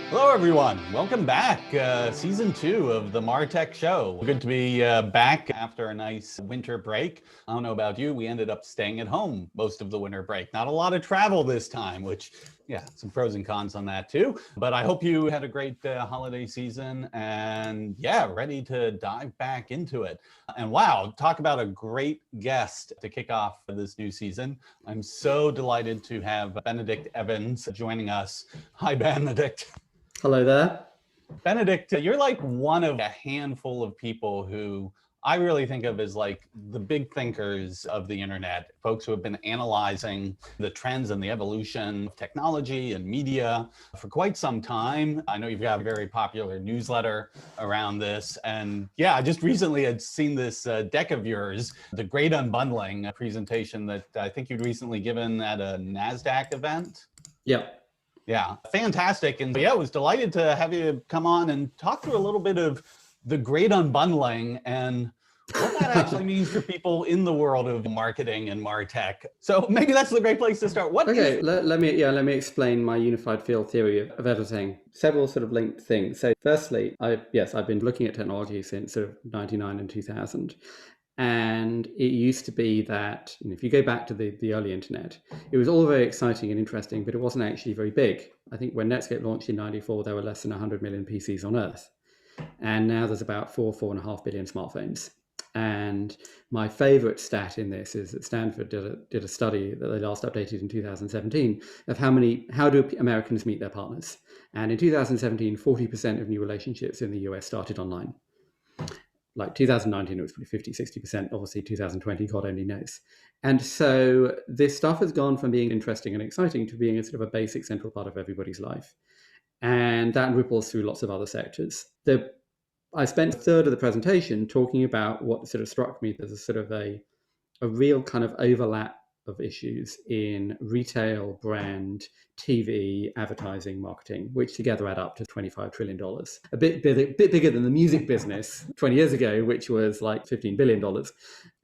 Hello, everyone. Welcome back. Season 2 of the Martech Show. Good to be back after a nice winter break. I don't know about you. We ended up staying at home most of the winter break. Not a lot of travel this time, which, yeah, some pros and cons on that too. But I hope you had a great holiday season and, yeah, ready to dive back into it. And wow, talk about a great guest to kick off this new season. I'm so delighted to have Benedict Evans joining us. Hi, Benedict. Hello there. Benedict, you're like one of a handful of people who I really think of as like the big thinkers of the internet, folks who have been analyzing the trends and the evolution of technology and media for quite some time. I know you've got a very popular newsletter around this. And yeah, I just recently had seen this deck of yours, the Great Unbundling presentation that I think you'd recently given at a NASDAQ event. Yeah. Yeah, fantastic. And yeah, I was delighted to have you come on and talk through a little bit of the Great Unbundling and what that actually means for people in the world of marketing and Martech. So maybe that's a great place to start. Let me explain my unified field theory of editing. Several sort of linked things. So firstly, I've been looking at technology since sort of 99 and 2000. And it used to be that, if you go back to the early internet, it was all very exciting and interesting, but it wasn't actually very big. I think when Netscape launched in 94, there were less than 100 million PCs on Earth. And now there's about 4.5 billion smartphones. And my favorite stat in this is that Stanford did a study that they last updated in 2017 of how do Americans meet their partners. And in 2017, 40% of new relationships in the US started online. Like 2019, it was probably 50-60%. Obviously, 2020, God only knows. And so this stuff has gone from being interesting and exciting to being a sort of a basic central part of everybody's life. And that ripples through lots of other sectors. I spent a third of the presentation talking about what sort of struck me as a sort of a real kind of overlap of issues in retail, brand, TV, advertising, marketing, which together add up to $25 trillion. A bit bigger than the music business 20 years ago, which was like $15 billion.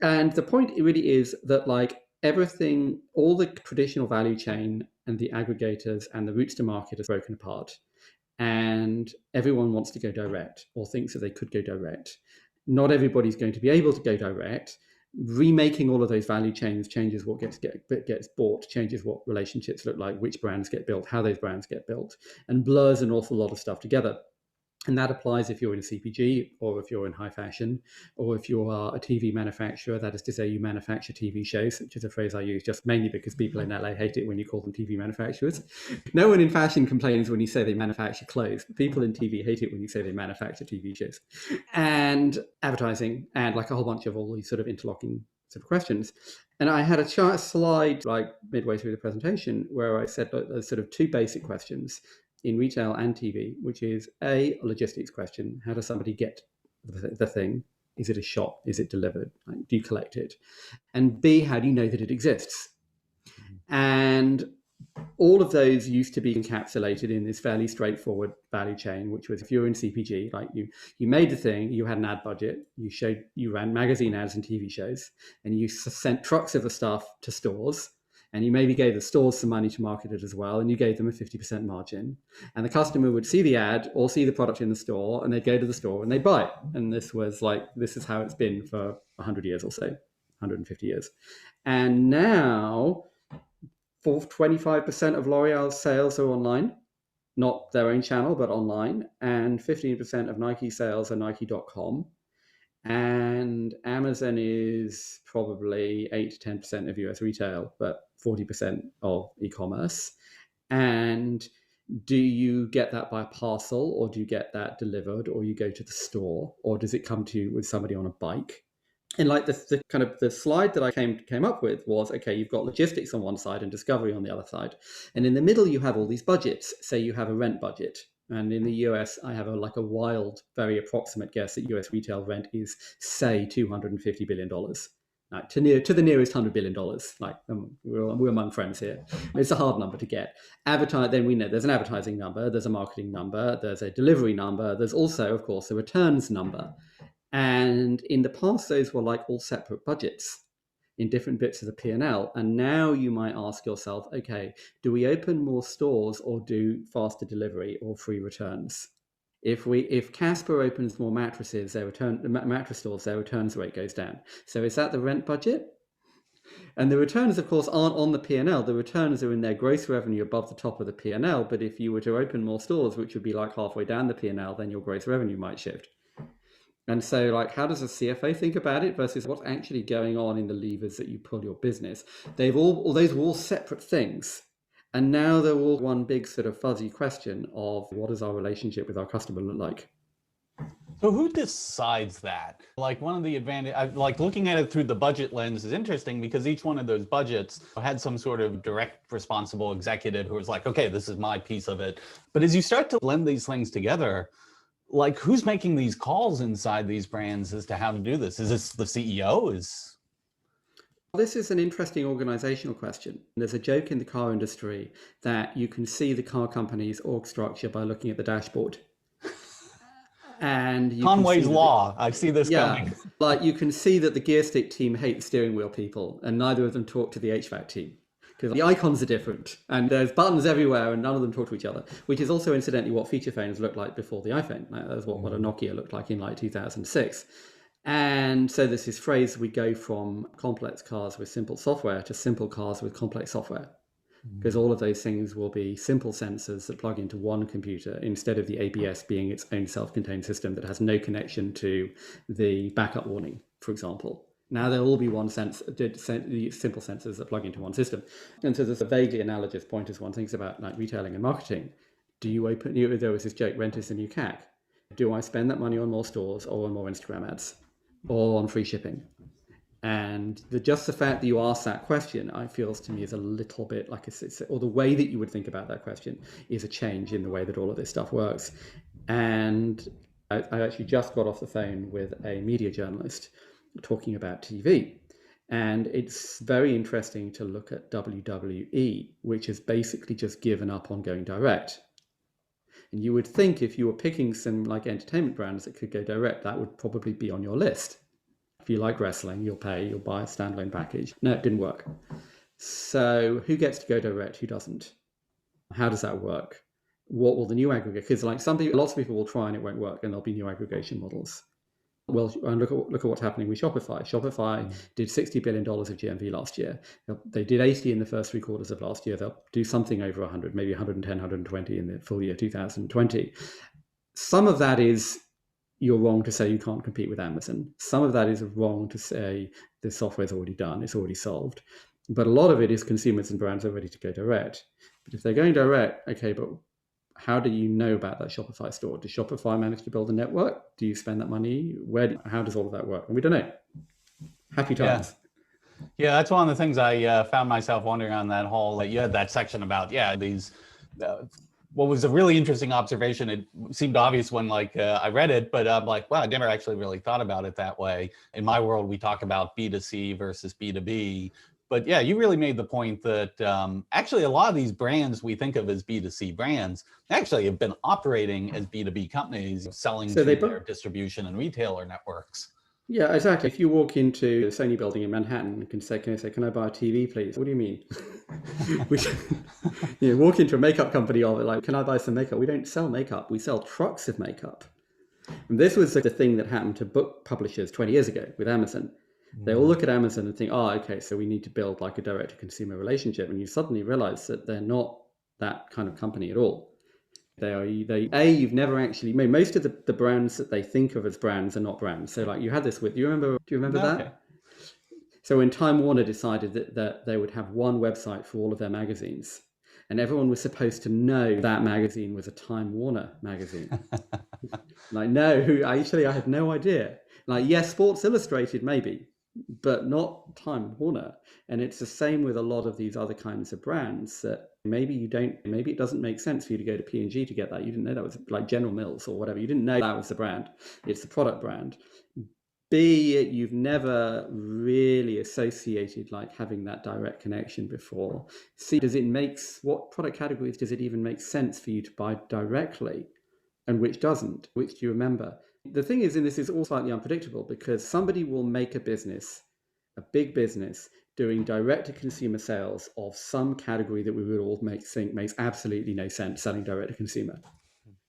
And the point really is that like everything, all the traditional value chain and the aggregators and the routes to market is broken apart. And everyone wants to go direct or thinks that they could go direct. Not everybody's going to be able to go direct. Remaking all of those value chains changes what gets bought, changes what relationships look like, which brands get built, how those brands get built, and blurs an awful lot of stuff together. And that applies if you're in CPG or if you're in high fashion or if you are a TV manufacturer, that is to say you manufacture TV shows, which is a phrase I use just mainly because people in LA hate it when you call them TV manufacturers. No one in fashion complains when you say they manufacture clothes, but people in TV hate it when you say they manufacture TV shows. And advertising and like a whole bunch of all these sort of interlocking sort of questions. And I had a slide like midway through the presentation where I said there's sort of two basic questions in retail and TV, which is a logistics question. How does somebody get the thing? Is it a shop? Is it delivered? Like, do you collect it? And B, how do you know that it exists? And all of those used to be encapsulated in this fairly straightforward value chain, which was if you're in CPG, like you made the thing, you had an ad budget, you ran magazine ads and TV shows, and you sent trucks of the stuff to stores. And you maybe gave the stores some money to market it as well, and you gave them a 50% margin. And the customer would see the ad or see the product in the store, and they'd go to the store and they'd buy it. And this is how it's been for 100 years or so, 150 years. And now, 25% of L'Oreal's sales are online, not their own channel, but online. And 15% of Nike sales are Nike.com. And Amazon is probably 8 to 10% of US retail, but 40% of e-commerce. And do you get that by parcel, or do you get that delivered, or you go to the store, or does it come to you with somebody on a bike? And like the kind of the slide that I came up with was, okay, you've got logistics on one side and discovery on the other side. And in the middle, you have all these budgets. Say you have a rent budget. And in the US, I have a wild, very approximate guess that US retail rent is, say, $250 billion. Like to the nearest $100 billion. Like we're among friends here. It's a hard number to get. Then we know there's an advertising number, there's a marketing number, there's a delivery number, there's also, of course, a returns number. And in the past, those were like all separate budgets. in different bits of the P&L. And now you might ask yourself, okay, do we open more stores or do faster delivery or free returns? If Casper opens more mattresses, mattress stores, their returns rate goes down. So is that the rent budget? And the returns, of course, aren't on the P&L. The returns are in their gross revenue above the top of the P&L. But if you were to open more stores, which would be like halfway down the P&L, then your gross revenue might shift. And so, like, how does a CFO think about it versus what's actually going on in the levers that you pull your business? Those were all separate things. And now they're all one big sort of fuzzy question of what does our relationship with our customer look like? So who decides that? Like one of the like looking at it through the budget lens is interesting because each one of those budgets had some sort of direct responsible executive who was like, okay, this is my piece of it. But as you start to blend these things together, like who's making these calls inside these brands as to how to do this? Is this the CEO? This is an interesting organizational question. There's a joke in the car industry that you can see the car company's org structure by looking at the dashboard. And Conway's Law. I see this coming. Like you can see that the gear stick team hate the steering wheel people, and neither of them talk to the HVAC team because the icons are different, and there's buttons everywhere, and none of them talk to each other. Which is also incidentally what feature phones looked like before the iPhone. Like, that's what a Nokia looked like in like 2006. And so there's this phrase: we go from complex cars with simple software to simple cars with complex software. Because all of those things will be simple sensors that plug into one computer instead of the ABS being its own self-contained system that has no connection to the backup warning, for example. Now there'll all be one simple sensors that plug into one system. And so there's a vaguely analogous point as one thinks about like retailing and marketing. There was this joke, rent is the new CAC. Do I spend that money on more stores or on more Instagram ads or on free shipping? And just the fact that you ask that question, I feels to me is a little bit like or the way that you would think about that question is a change in the way that all of this stuff works. And I actually just got off the phone with a media journalist talking about TV. And it's very interesting to look at WWE, which has basically just given up on going direct. And you would think if you were picking some like entertainment brands that could go direct, that would probably be on your list. If you like wrestling, you'll buy a standalone package. No, it didn't work. So who gets to go direct? Who doesn't? How does that work? What will the new aggregate? Because like lots of people will try and it won't work, and there'll be new aggregation models. Well, and look at what's happening with Shopify. Shopify did $60 billion of GMV last year. They did 80 in the first 3 quarters of last year. They'll do something over 100, maybe 110, 120 in the full year 2020. Some of that is you're wrong to say you can't compete with Amazon. Some of that is wrong to say the software's already done, it's already solved. But a lot of it is consumers and brands are ready to go direct. But if they're going direct, okay, but how do you know about that Shopify store? Does Shopify manage to build a network? Do you spend that money? How does all of that work? And we don't know. Happy times. Yeah, that's one of the things I found myself wondering on that whole, you had that section about, these, what was a really interesting observation. It seemed obvious when I read it, but I'm like, wow, I never actually really thought about it that way. In my world, we talk about B2C versus B2B. But yeah, you really made the point that actually a lot of these brands we think of as B2C brands actually have been operating as B2B companies, selling to their distribution and retailer networks. Yeah, exactly. If you walk into the Sony building in Manhattan and can say, can I buy a TV, please? What do you mean? Walk into a makeup company can I buy some makeup? We don't sell makeup. We sell trucks of makeup. And this was the thing that happened to book publishers 20 years ago with Amazon. They all look at Amazon and think, okay, so we need to build like a direct-to-consumer relationship. And you suddenly realize that they're not that kind of company at all. You've never actually made most of the brands that they think of as brands are not brands. So like you had this do you remember that? Okay. So when Time Warner decided that they would have one website for all of their magazines, and everyone was supposed to know that magazine was a Time Warner magazine. No, I had no idea. Yes, Sports Illustrated maybe, but not Time Warner. And it's the same with a lot of these other kinds of brands that maybe it doesn't make sense for you to go to P&G to get that. You didn't know that was like General Mills or whatever. You didn't know that was the brand. It's the product brand. B, you've never really associated having that direct connection before. C, what product categories does it even make sense for you to buy directly? And which doesn't? Which do you remember? The thing is, and this is all slightly unpredictable because somebody will make a business a big business doing direct-to-consumer sales of some category that we would all think makes absolutely no sense selling direct-to-consumer.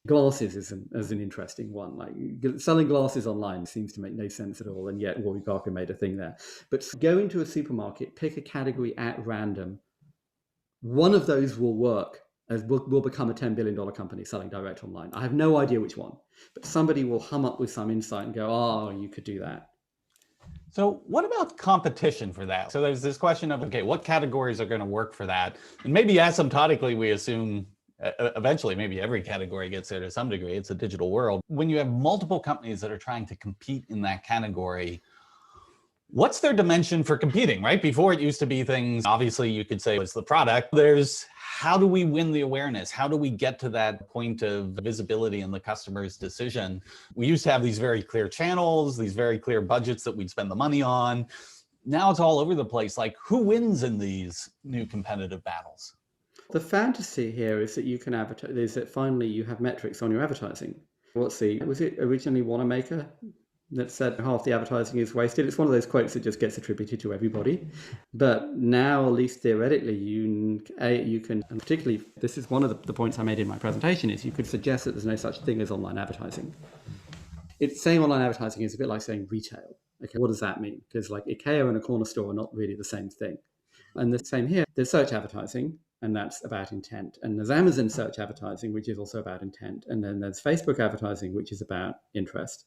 Glasses is an interesting one. Like selling glasses online seems to make no sense at all, and yet Warby Parker made a thing there. But go into a supermarket, pick a category at random. One of those will work, as will become a $10 billion company selling direct online. I have no idea which one, but somebody will hum up with some insight and go, oh, you could do that. So what about competition for that? So there's this question of, okay, what categories are going to work for that? And maybe asymptotically, we assume eventually maybe every category gets there to some degree. It's a digital world. When you have multiple companies that are trying to compete in that category, what's their dimension for competing, right? Before it used to be things, obviously you could say it's the product. There's how do we win the awareness? How do we get to that point of visibility in the customer's decision? We used to have these very clear channels, these very clear budgets that we'd spend the money on. Now it's all over the place. Like, who wins in these new competitive battles? The fantasy here is that you can advertise, is that finally you have metrics on your advertising. Was it originally Wanamaker that said half the advertising is wasted? It's one of those quotes that just gets attributed to everybody. But now, at least theoretically, you can, and particularly, this is one of the points I made in my presentation, is you could suggest that there's no such thing as online advertising. Saying online advertising is a bit like saying retail. Okay, what does that mean? Because like IKEA and a corner store are not really the same thing. And the same here, there's search advertising, and that's about intent. And there's Amazon search advertising, which is also about intent. And then there's Facebook advertising, which is about interest.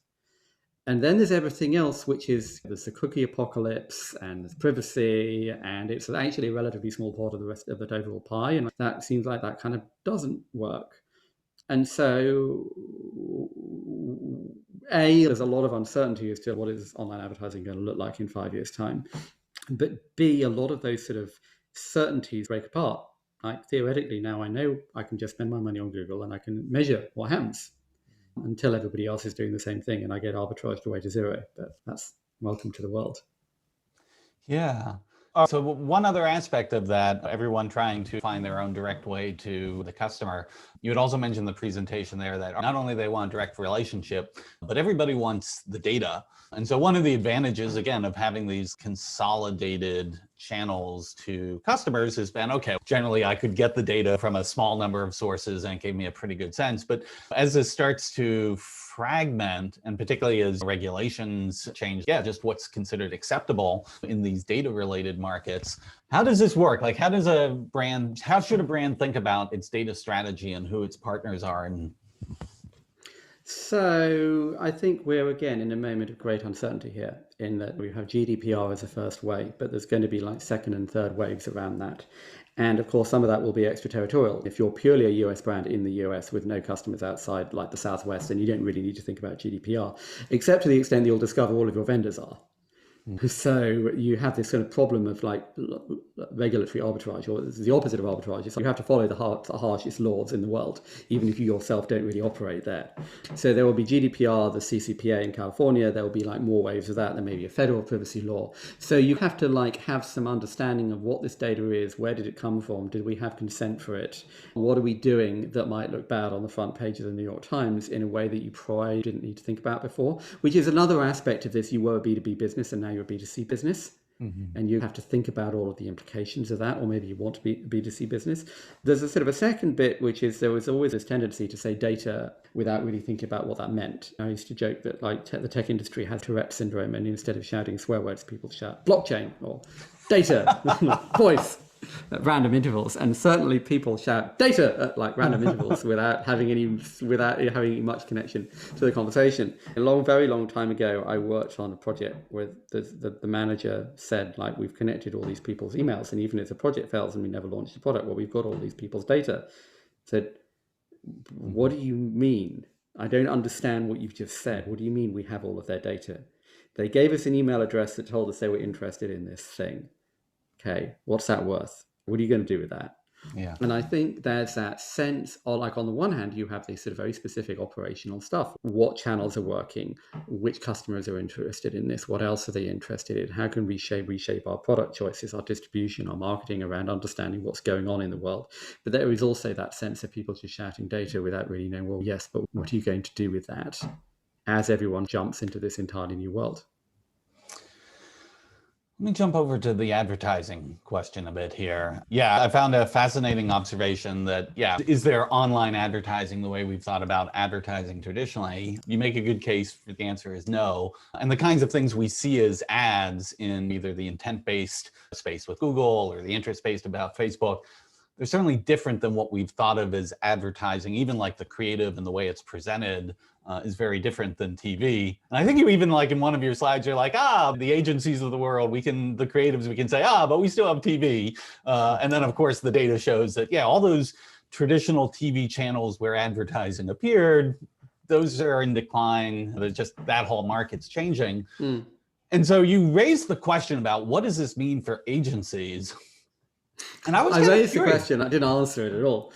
And then there's everything else, which is there's the cookie apocalypse and there's privacy, and it's actually a relatively small part of the rest of the overall pie. And that seems like that kind of doesn't work. And so, A, there's a lot of uncertainty as to what is online advertising going to look like in 5 years' time. But B, a lot of those sort of certainties break apart. Like theoretically, now I know I can just spend my money on Google and I can measure what happens until everybody else is doing the same thing and I get arbitraged away to zero. But that's welcome to the world. Yeah. So one other aspect of that, everyone trying to find their own direct way to the customer, you had also mentioned the presentation there that not only they want direct relationship, but everybody wants the data. And so one of the advantages, again, of having these consolidated channels to customers has been, okay, generally I could get the data from a small number of sources and it gave me a pretty good sense. But as this starts to fragment, and particularly as regulations change, just what's considered acceptable in these data related markets, how does this work? Like, how should a brand think about its data strategy and who its partners are? And so I think we're again in a moment of great uncertainty here, in that we have GDPR as a first wave, but there's going to be like second and third waves around that. And of course, some of that will be extraterritorial. If you're purely a US brand in the US with no customers outside like the Southwest, then you don't really need to think about GDPR, except to the extent that you'll discover all of your vendors are. So you have this sort of problem of like regulatory arbitrage, or it's the opposite of arbitrage. It's like you have to follow the harshest laws in the world, even if you yourself don't really operate there. So there will be GDPR, the CCPA in California. There will be like more waves of that. There may be a federal privacy law. So you have to like have some understanding of what this data is. Where did it come from? Did we have consent for it? What are we doing that might look bad on the front page of the New York Times in a way that you probably didn't need to think about before, which is another aspect of this. You were a B2B business and now you're a B2C business. And you have to think about all of the implications of that, or maybe you want to be a B2C business. There's a sort of a second bit, which is there was always this tendency to say data without really thinking about what that meant. I used to joke that like the tech industry has Tourette syndrome, and instead of shouting swear words, people shout blockchain or data, voice at random intervals. And certainly people shout data at like random intervals without having much connection to the conversation. Very long time ago, I worked on a project where the manager said, like, we've connected all these people's emails, and even if the project fails and we never launched the product, well, we've got all these people's data. I said, what do you mean? I don't understand what you've just said. What do you mean we have all of their data? They gave us an email address that told us they were interested in this thing. Okay, what's that worth? What are you going to do with that? Yeah. And I think there's that sense of, like, on the one hand, you have this sort of very specific operational stuff. What channels are working? Which customers are interested in this? What else are they interested in? How can we reshape our product choices, our distribution, our marketing around understanding what's going on in the world? But there is also that sense of people just shouting data without really knowing, well, yes, but what are you going to do with that as everyone jumps into this entirely new world? Let me jump over to the advertising question a bit here. Yeah, I found a fascinating observation that, yeah, is there online advertising the way we've thought about advertising traditionally? You make a good case for the answer is no. And the kinds of things we see as ads in either the intent-based space with Google or the interest-based about Facebook, they're certainly different than what we've thought of as advertising. Even like the creative and the way it's presented is very different than TV. And I think you even like in one of your slides, you're like, the agencies of the world, the creatives, we can say, but we still have TV. And then of course the data shows that, yeah, all those traditional TV channels where advertising appeared, those are in decline. Just that whole market's changing. And so you raised the question about what does this mean for agencies? And I raised the question, I didn't answer it at all.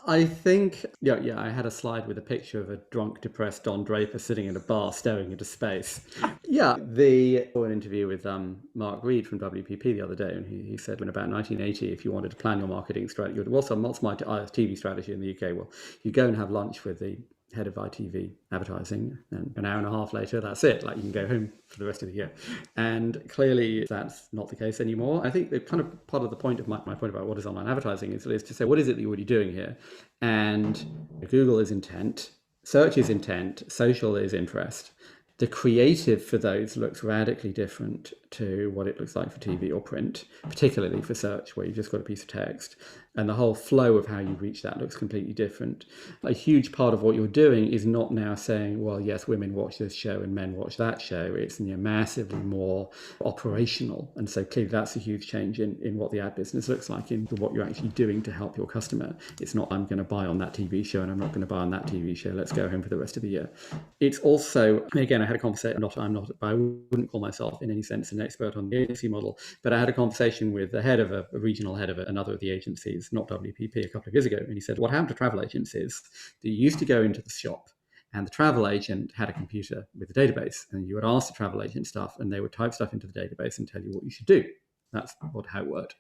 I think, I had a slide with a picture of a drunk, depressed Don Draper sitting in a bar staring into space. An interview with Mark Reed from WPP the other day, and he said in about 1980, if you wanted to plan your marketing strategy, what's my TV strategy in the UK? Well, you go and have lunch with the head of ITV advertising, and an hour and a half later, that's it. Like, you can go home for the rest of the year. And clearly that's not the case anymore. I think the kind of part of the point of my point about what is online advertising is to say, what is it that you're already doing here? And Google is intent, search is intent, social is interest. The creative for those looks radically different to what it looks like for TV or print, particularly for search, where you've just got a piece of text. And the whole flow of how you reach that looks completely different. A huge part of what you're doing is not now saying, well, yes, women watch this show and men watch that show. It's massively more operational. And so clearly that's a huge change in what the ad business looks like, in what you're actually doing to help your customer. It's not, I'm going to buy on that TV show and I'm not going to buy on that TV show. Let's go home for the rest of the year. It's also, again, I had a conversation, I wouldn't call myself in any sense an expert on the agency model, but I had a conversation with the head of a regional head of another of the agencies, not WPP, a couple of years ago. And he said, what happened to travel agencies? They used to go into the shop and the travel agent had a computer with a database, and you would ask the travel agent stuff and they would type stuff into the database and tell you what you should do. That's how it worked.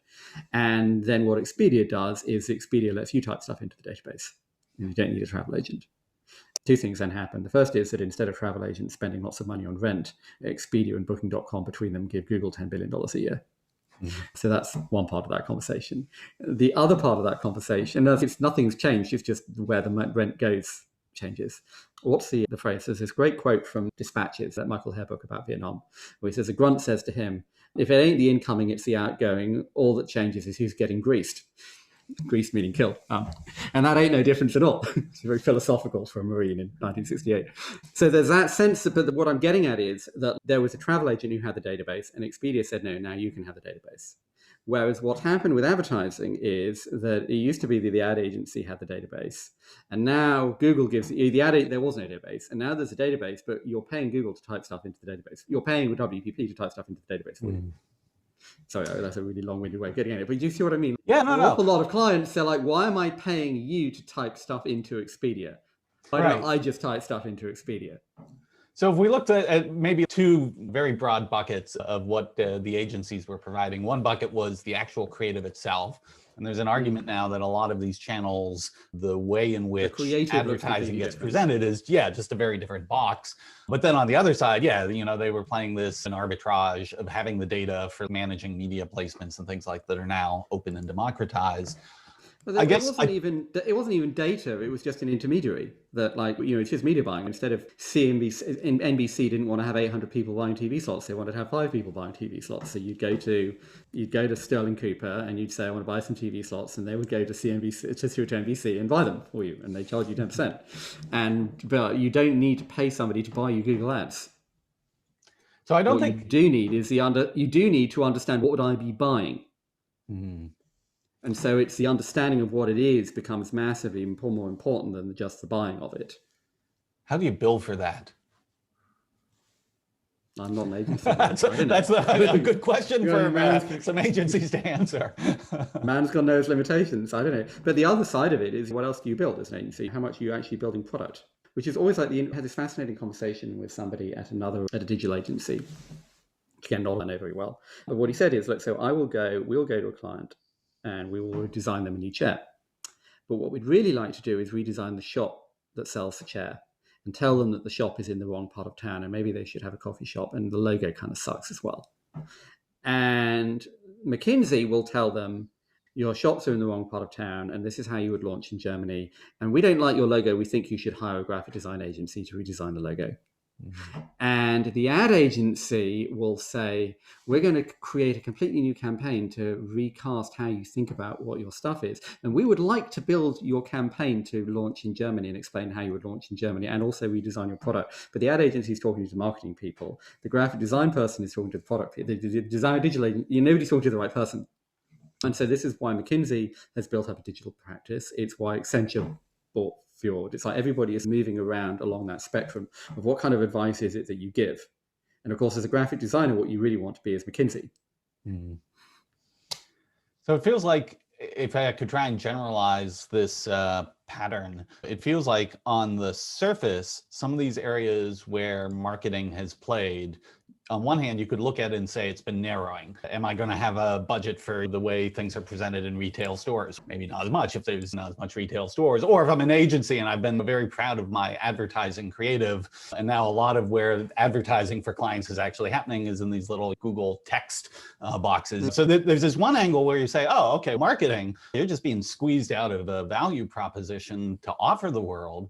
And then what Expedia does is Expedia lets you type stuff into the database, and you don't need a travel agent. Two things then happen. The first is that instead of travel agents spending lots of money on rent, Expedia and Booking.com between them give Google $10 billion a year. So that's one part of that conversation. The other part of that conversation, nothing's changed, it's just where the rent goes changes. What's the phrase? There's this great quote from Dispatches, that Michael Hare book about Vietnam, where he says, a grunt says to him, if it ain't the incoming, it's the outgoing. All that changes is who's getting greased. Grease meaning killed. And that ain't no difference at all. It's very philosophical for a Marine in 1968. So there's that sense, but what I'm getting at is that there was a travel agent who had the database, and Expedia said, no, now you can have the database. Whereas what happened with advertising is that it used to be that the ad agency had the database, and now Google gives there was no database, and now there's a database, but you're paying Google to type stuff into the database. You're paying WPP to type stuff into the database for you. Sorry, that's a really long-winded way of getting at it, but do you see what I mean? Yeah, An awful lot of clients, they're like, why am I paying you to type stuff into Expedia? Why don't I just type stuff into Expedia? So if we looked at maybe two very broad buckets of what the agencies were providing, one bucket was the actual creative itself. And there's an argument now that a lot of these channels, the way in which advertising gets presented is, just a very different box. But then on the other side, they were playing this an arbitrage of having the data for managing media placements and things like that are now open and democratized. But it wasn't even data. It was just an intermediary that, it's just media buying. Instead of NBC didn't want to have 800 people buying TV slots. They wanted to have 5 people buying TV slots. So you'd go to Sterling Cooper and you'd say, I want to buy some TV slots, and they would go to NBC and buy them for you, and they charge you 10%. But you don't need to pay somebody to buy you Google Ads. So I don't think you do need is you do need to understand, what would I be buying. And so it's the understanding of what it is becomes massively more important than just the buying of it. How do you bill for that? I'm not an agency. That's a good question for some agencies to answer. Man's got no limitations. I don't know. But the other side of it is, what else do you build as an agency? How much are you actually building product? Which is always like, I had this fascinating conversation with somebody at a digital agency. Again, not I know very well. But what he said is, look, so we'll go to a client, and we will design them a new chair. But what we'd really like to do is redesign the shop that sells the chair, and tell them that the shop is in the wrong part of town, and maybe they should have a coffee shop, and the logo kind of sucks as well. And McKinsey will tell them, your shops are in the wrong part of town, and this is how you would launch in Germany. And we don't like your logo. We think you should hire a graphic design agency to redesign the logo. Mhm. And the ad agency will say, we're going to create a completely new campaign to recast how you think about what your stuff is. And we would like to build your campaign to launch in Germany and explain how you would launch in Germany and also redesign your product. But the ad agency is talking to the marketing people. The graphic design person is talking to the product people. The design digital agency, nobody's talking to the right person. And so this is why McKinsey has built up a digital practice. It's why Accenture bought Fjord. It's like everybody is moving around along that spectrum of what kind of advice is it that you give. And of course, as a graphic designer, what you really want to be is McKinsey. Mhm. So it feels like, if I could try and generalize this pattern, it feels like on the surface, some of these areas where marketing has played, on one hand, you could look at it and say it's been narrowing. Am I going to have a budget for the way things are presented in retail stores? Maybe not as much if there's not as much retail stores. Or if I'm an agency and I've been very proud of my advertising creative, and now a lot of where advertising for clients is actually happening is in these little Google text boxes. So there's this one angle where you say, oh, okay, marketing, you're just being squeezed out of a value proposition to offer the world.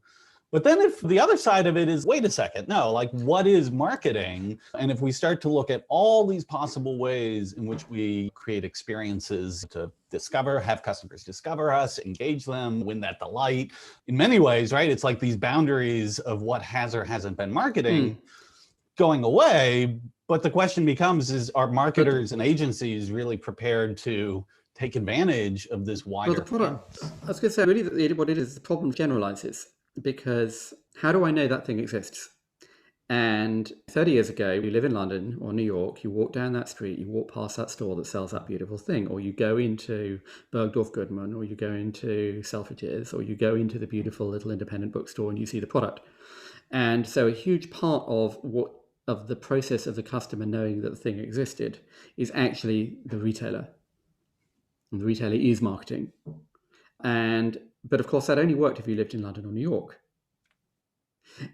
But then if the other side of it is, wait a second, no, like what is marketing? And if we start to look at all these possible ways in which we create experiences to discover, have customers discover us, engage them, win that delight, in many ways, right? It's like these boundaries of what has or hasn't been marketing going away. But the question becomes, are marketers and agencies really prepared to take advantage of this wider? Well, the product, I was going to say, really what it is, the problem generalizes. Because how do I know that thing exists? And 30 years ago, you live in London or New York, you walk down that street, you walk past that store that sells that beautiful thing, or you go into Bergdorf Goodman, or you go into Selfridges, or you go into the beautiful little independent bookstore and you see the product. And so a huge part of the process of the customer knowing that the thing existed is actually the retailer. And the retailer is marketing. But of course, that only worked if you lived in London or New York.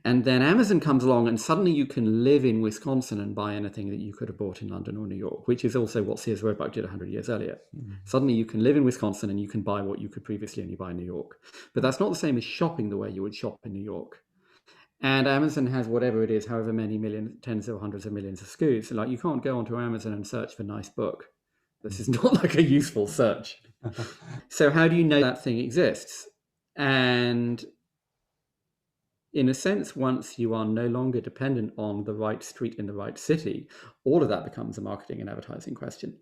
And then Amazon comes along and suddenly you can live in Wisconsin and buy anything that you could have bought in London or New York, which is also what Sears Roebuck did 100 years earlier. Suddenly you can live in Wisconsin and you can buy what you could previously only buy in New York. But that's not the same as shopping the way you would shop in New York. And Amazon has whatever it is, however many millions, tens or hundreds of millions of SKUs. So like you can't go onto Amazon and search for nice book. This is not like a useful search. So how do you know that thing exists? And in a sense, once you are no longer dependent on the right street in the right city, all of that becomes a marketing and advertising question.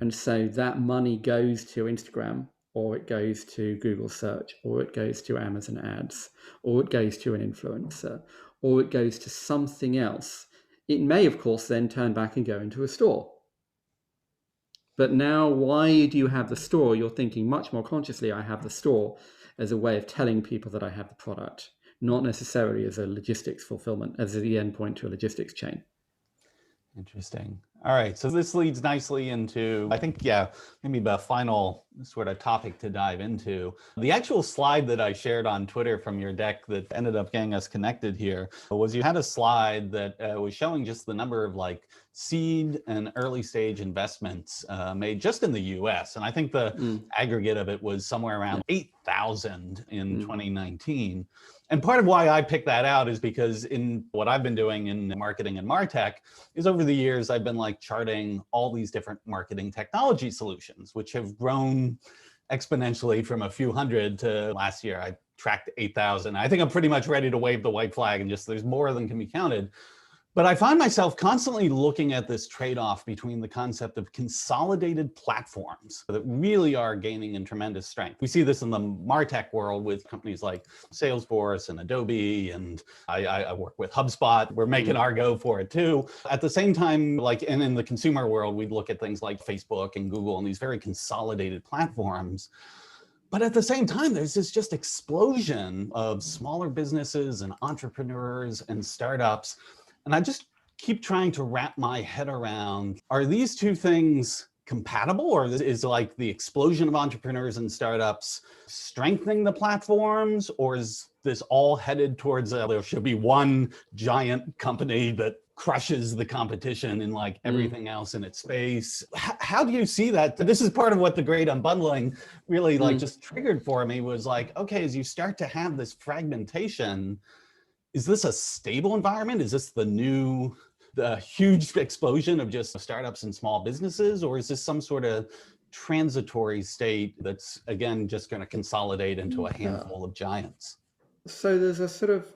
And so that money goes to Instagram, or it goes to Google search, or it goes to Amazon ads, or it goes to an influencer, or it goes to something else. It may, of course, then turn back and go into a store. But now, why do you have the store? You're thinking much more consciously, I have the store as a way of telling people that I have the product, not necessarily as a logistics fulfillment, as the endpoint to a logistics chain. Interesting. All right. So this leads nicely into, I think, maybe the final sort of topic to dive into. The actual slide that I shared on Twitter from your deck that ended up getting us connected here was, you had a slide that was showing just the number of like seed and early stage investments made just in the US. And I think the aggregate of it was somewhere around 8,000 in 2019. And part of why I picked that out is because in what I've been doing in marketing and Martech is, over the years, I've been like charting all these different marketing technology solutions, which have grown exponentially from a few hundred to last year I tracked 8,000. I think I'm pretty much ready to wave the white flag and just, there's more than can be counted. But I find myself constantly looking at this trade-off between the concept of consolidated platforms that really are gaining in tremendous strength. We see this in the Martech world with companies like Salesforce and Adobe, and I work with HubSpot. We're making our go for it too. At the same time, like, and in the consumer world, we'd look at things like Facebook and Google and these very consolidated platforms. But at the same time, there's this just explosion of smaller businesses and entrepreneurs and startups. And I just keep trying to wrap my head around, are these two things compatible, or is like the explosion of entrepreneurs and startups strengthening the platforms, or is this all headed towards there should be one giant company that crushes the competition in like everything else in its space. How do you see that? This is part of what the Great Unbundling really like just triggered for me, was like, okay, as you start to have this fragmentation, is this a stable environment? Is this the huge explosion of just startups and small businesses? Or is this some sort of transitory state that's, again, just going to consolidate into a handful of giants? So there's a sort of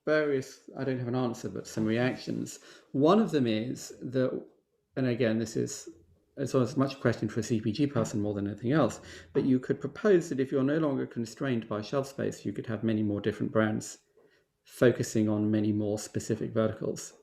various, I don't have an answer, but some reactions. One of them is that, and again, it's as much a question for a CPG person more than anything else, but you could propose that if you're no longer constrained by shelf space, you could have many more different brands focusing on many more specific verticals.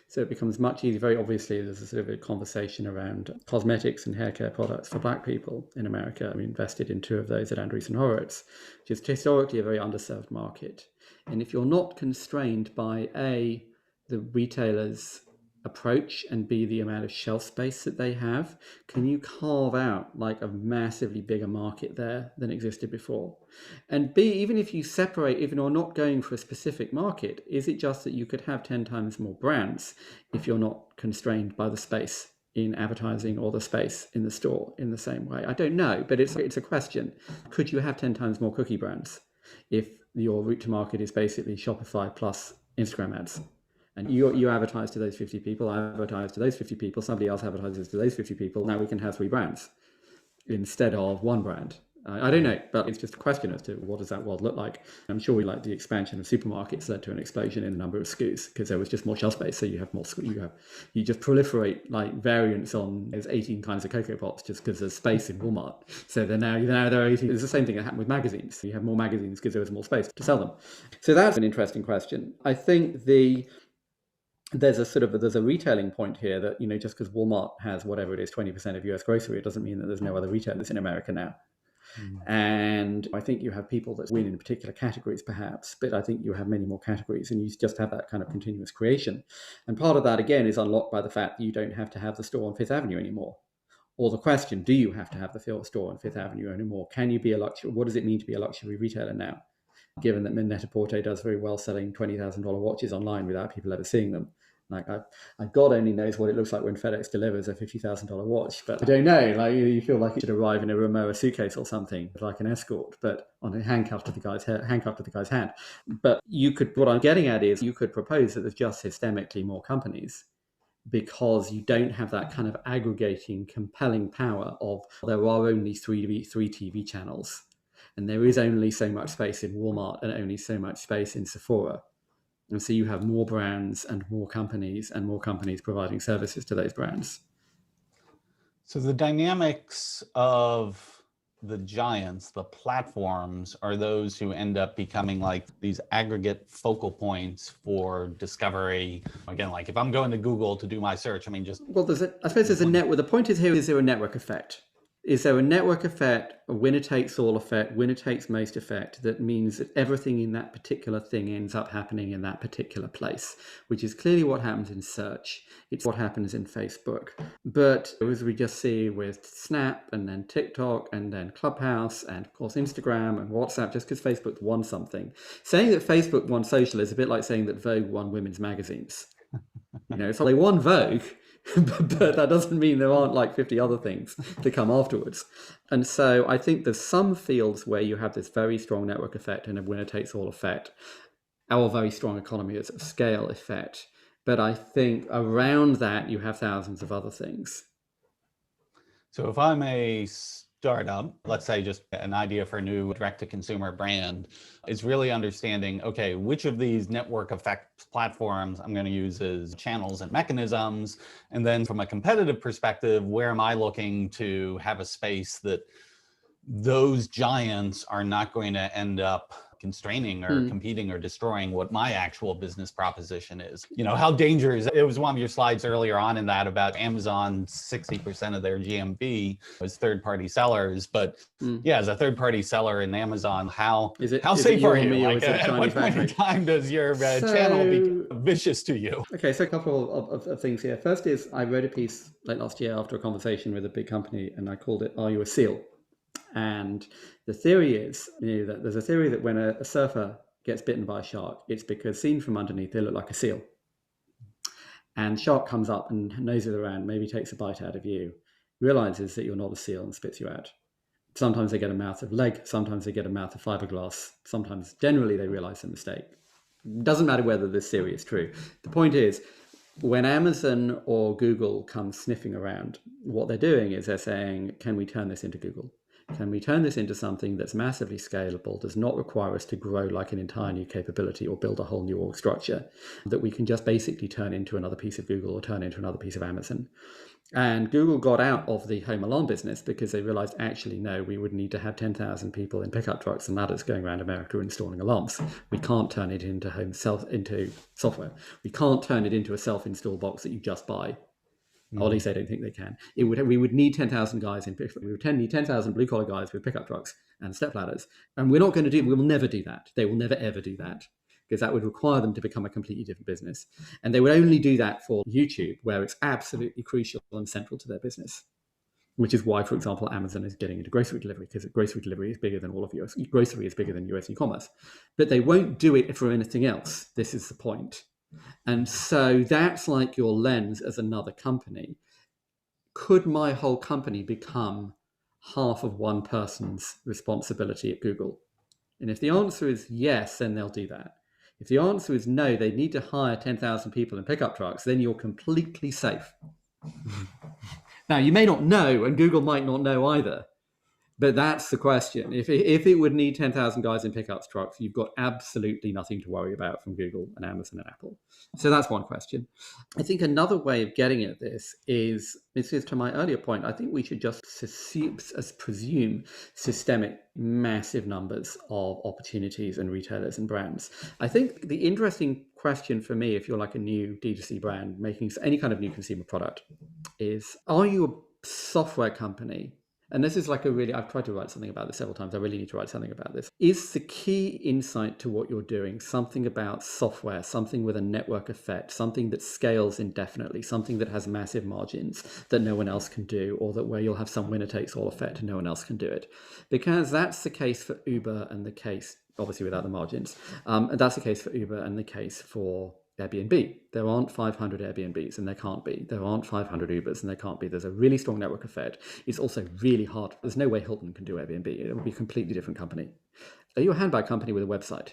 So it becomes much easier. Very obviously, there's a sort of a conversation around cosmetics and hair care products for Black people in America. I mean, invested in 2 of those at Andreessen Horowitz, which is historically a very underserved market. And if you're not constrained by A, the retailers' approach, and B, the amount of shelf space that they have, can you carve out like a massively bigger market there than existed before? And B, even if you separate, even you're not going for a specific market, is it just that you could have 10 times more brands if you're not constrained by the space in advertising or the space in the store in the same way? I don't know, but it's a question. Could you have 10 times more cookie brands if your route to market is basically Shopify plus Instagram ads? And you advertise to those 50 people, I advertise to those 50 people, somebody else advertises to those 50 people. Now we can have 3 brands instead of 1 brand. I don't know, but it's just a question as to what does that world look like. I'm sure we like the expansion of supermarkets led to an explosion in the number of SKUs because there was just more shelf space. So you have more, you just proliferate like variants on, there's 18 kinds of Cocoa Pops just because there's space in Walmart. So now there are 18, it's the same thing that happened with magazines. You have more magazines because there was more space to sell them. So that's an interesting question. I think there's a retailing point here that, just because Walmart has whatever it is, 20% of US grocery, it doesn't mean that there's no other retailers in America now. And I think you have people that win in particular categories perhaps, but I think you have many more categories and you just have that kind of continuous creation. And part of that, again, is unlocked by the fact that you don't have to have the store on Fifth Avenue anymore. Or the question, do you have to have the store on Fifth Avenue anymore? Can you be a luxury? What does it mean to be a luxury retailer now? Given that Net-a-Porter does very well selling $20,000 watches online without people ever seeing them. Like God only knows what it looks like when FedEx delivers a $50,000 watch, but I don't know. Like you feel like it should arrive in a Rimowa suitcase or something, like an escort, but on a handcuff to the guy's hand. But what I'm getting at is you could propose that there's just systemically more companies because you don't have that kind of aggregating, compelling power of there are only three TV channels, and there is only so much space in Walmart and only so much space in Sephora. And so you have more brands and more companies providing services to those brands. So the dynamics of the giants, the platforms, are those who end up becoming like these aggregate focal points for discovery. Again, like if I'm going to Google to do my search, I suppose there's a network. The point is here, is there a network effect? Is there a network effect, a winner-takes-all effect, winner-takes-most effect that means that everything in that particular thing ends up happening in that particular place, which is clearly what happens in search. It's what happens in Facebook. But as we just see with Snap and then TikTok and then Clubhouse and, of course, Instagram and WhatsApp, just because Facebook won something. Saying that Facebook won social is a bit like saying that Vogue won women's magazines. So they won Vogue, but that doesn't mean there aren't like 50 other things to come afterwards. And so I think there's some fields where you have this very strong network effect and a winner-takes-all effect, or very strong economies of scale effect. But I think around that, you have thousands of other things. So if I'm a startup, let's say just an idea for a new direct-to-consumer brand, is really understanding, okay, which of these network effect platforms I'm going to use as channels and mechanisms, and then from a competitive perspective, where am I looking to have a space that those giants are not going to end up constraining or competing or destroying what my actual business proposition is. How dangerous, it was one of your slides earlier on in that about Amazon, 60% of their GMV was third-party sellers. But yeah, as a third-party seller in Amazon, how safe are you? Like, at what point in time does your channel become vicious to you? Okay, so a couple of things here. First is I wrote a piece late last year after a conversation with a big company, and I called it, "Are You a Seal?" And the theory is, that there's a theory that when a surfer gets bitten by a shark, it's because seen from underneath, they look like a seal. and the shark comes up and noses around, maybe takes a bite out of you, realizes that you're not a seal and spits you out. Sometimes they get a mouth of leg, sometimes they get a mouth of fiberglass, sometimes generally they realize their mistake. Doesn't matter whether this theory is true. The point is, when Amazon or Google come sniffing around, what they're doing is they're saying, can we turn this into Google? Can we turn this into something that's massively scalable, does not require us to grow like an entire new capability or build a whole new org structure, that we can just basically turn into another piece of Google or turn into another piece of Amazon? And Google got out of the home alarm business because they realized, actually, no, we would need to have 10,000 people in pickup trucks and ladders going around America installing alarms. We can't turn it into into software. We can't turn it into a self-install box that you just buy. Or at least they don't think they can. We would need 10,000 guys we would need 10,000 blue collar guys with pickup trucks and step ladders. And we will never do that. They will never ever do that, because that would require them to become a completely different business. And they would only do that for YouTube, where it's absolutely crucial and central to their business, which is why, for example, Amazon is getting into grocery delivery, because grocery delivery is bigger than all of US. Grocery is bigger than US e-commerce. But they won't do it for anything else. This is the point. And so that's like your lens as another company. Could my whole company become half of one person's responsibility at Google? And if the answer is yes, then they'll do that. If the answer is no, they need to hire 10,000 people in pickup trucks, then you're completely safe. Now, you may not know, and Google might not know either, but that's the question. If it would need 10,000 guys in pickup trucks, you've got absolutely nothing to worry about from Google and Amazon and Apple. So that's one question. I think another way of getting at this is to my earlier point, I think we should just presume systemic massive numbers of opportunities and retailers and brands. I think the interesting question for me, if you're like a new D2C brand making any kind of new consumer product, is, are you a software company? And this is like I've tried to write something about this several times. I really need to write something about this. Is the key insight to what you're doing something about software, something with a network effect, something that scales indefinitely, something that has massive margins that no one else can do, or that where you'll have some winner takes all effect and no one else can do it? Because that's the case for Uber and the case, obviously without the margins, and that's the case for Uber and the case for Airbnb. There aren't 500 Airbnbs, and there can't be. There aren't 500 Ubers, and there can't be. There's a really strong network effect. It's also really hard. There's no way Hilton can do Airbnb. It would be a completely different company. Are you a handbag company with a website?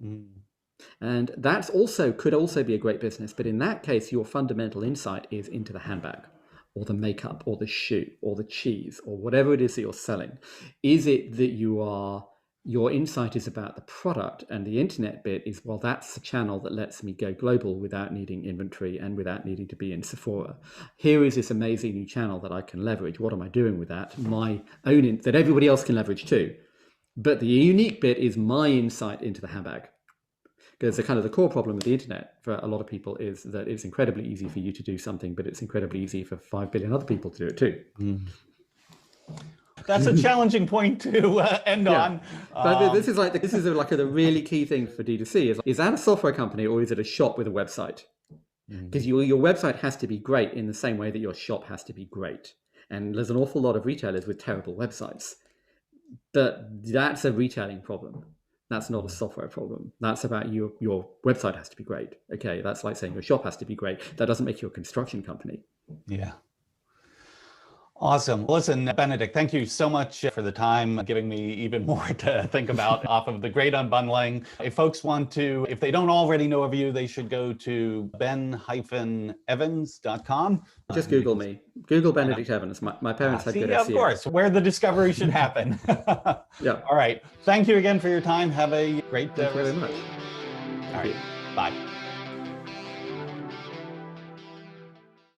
And that could also be a great business. But in that case, your fundamental insight is into the handbag, or the makeup, or the shoe, or the cheese, or whatever it is that you're selling. Is it that your insight is about the product, and the internet bit is, well, that's the channel that lets me go global without needing inventory and without needing to be in Sephora. Here is this amazing new channel that I can leverage. What am I doing with that? My own, that everybody else can leverage too. But the unique bit is my insight into the handbag. Because the core problem with the internet for a lot of people is that it's incredibly easy for you to do something, but it's incredibly easy for 5 billion other people to do it too. That's a challenging point to end on. But this is the really key thing for D2C is that a software company or is it a shop with a website? Because your website has to be great in the same way that your shop has to be great. And there's an awful lot of retailers with terrible websites. But that's a retailing problem. That's not a software problem. That's about your website has to be great. Okay, that's like saying your shop has to be great. That doesn't make you a construction company. Yeah. Awesome. Listen, Benedict, thank you so much for the time, giving me even more to think about off of the Great Unbundling. If folks want to, if they don't already know of you, they should go to ben-evans.com. Just Google me. Google Benedict Evans. My parents had good SEO. Of course, where the discovery should happen. Yeah. All right. Thank you again for your time. Have a great Thank you very much. All right. Bye.